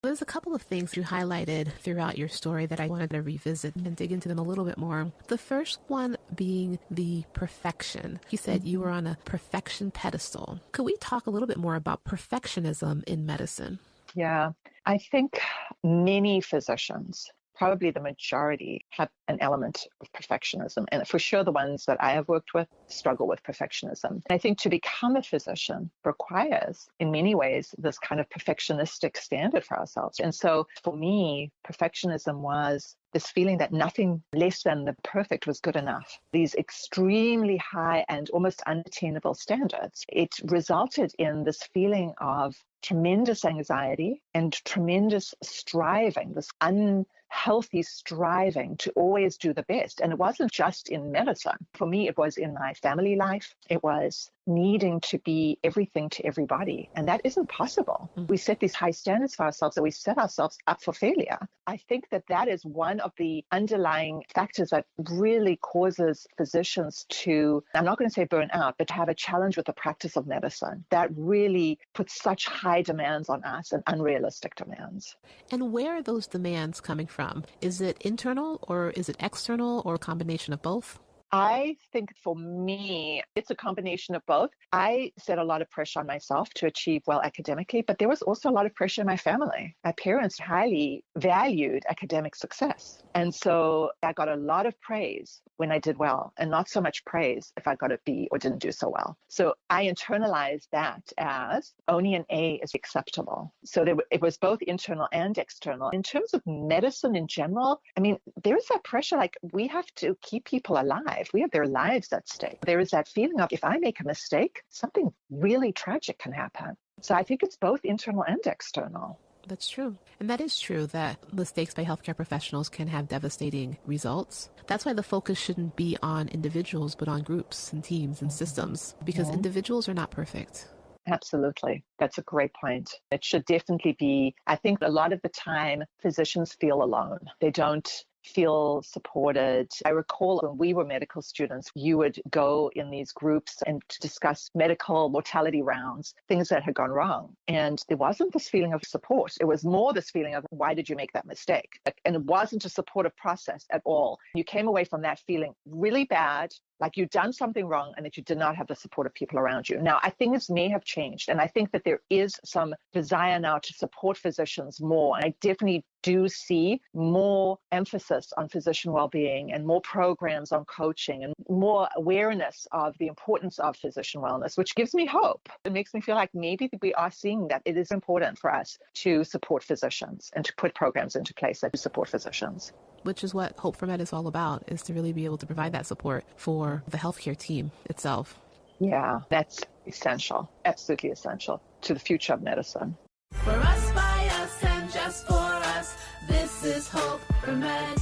There's a couple of things you highlighted throughout your story that I wanted to revisit and dig into them a little bit more. The first one being the perfection. You said you were on a perfection pedestal. Could we talk a little bit more about perfectionism in medicine? Yeah, I think many physicians, probably the majority, have an element of perfectionism. And for sure, the ones that I have worked with struggle with perfectionism. I think to become a physician requires, in many ways, this kind of perfectionistic standard for ourselves. And so for me, perfectionism was this feeling that nothing less than the perfect was good enough. These extremely high and almost unattainable standards. It resulted in this feeling of tremendous anxiety and tremendous striving, this unhealthy striving to always do the best. And it wasn't just in medicine. For me, it was in my family life. It was needing to be everything to everybody. And that isn't possible. We set these high standards for ourselves and we set ourselves up for failure. I think that that is one of the underlying factors that really causes physicians to, I'm not going to say burn out, but to have a challenge with the practice of medicine. That really puts such high demands on us and unrealistic demands. And where are those demands coming from? Is it internal or is it external or a combination of both? I think for me, it's a combination of both. I set a lot of pressure on myself to achieve well academically, but there was also a lot of pressure in my family. My parents highly valued academic success. And so I got a lot of praise when I did well and not so much praise if I got a B or didn't do so well. So I internalized that as only an A is acceptable. So it was both internal and external. In terms of medicine in general, I mean, there is that pressure, like we have to keep people alive. We have their lives at stake. There is that feeling of if I make a mistake, something really tragic can happen. So I think it's both internal and external. That's true. And that is true that mistakes by healthcare professionals can have devastating results. That's why the focus shouldn't be on individuals, but on groups and teams and systems, because individuals are not perfect. Absolutely. That's a great point. It should definitely be, I think a lot of the time, physicians feel alone. They don't feel supported. I recall when we were medical students, you would go in these groups and discuss medical mortality rounds, things that had gone wrong. And there wasn't this feeling of support. It was more this feeling of, why did you make that mistake? And it wasn't a supportive process at all. You came away from that feeling really bad, like you'd done something wrong and that you did not have the support of people around you. Now, I think this may have changed. And I think that there is some desire now to support physicians more. And I definitely do see more emphasis on physician well-being and more programs on coaching and more awareness of the importance of physician wellness, which gives me hope. It makes me feel like maybe we are seeing that it is important for us to support physicians and to put programs into place that support physicians. Which is what Hope for Med is all about, is to really be able to provide that support for the healthcare team itself. Yeah, that's essential, absolutely essential to the future of medicine. For us, by us, and just for us, this is Hope for Med.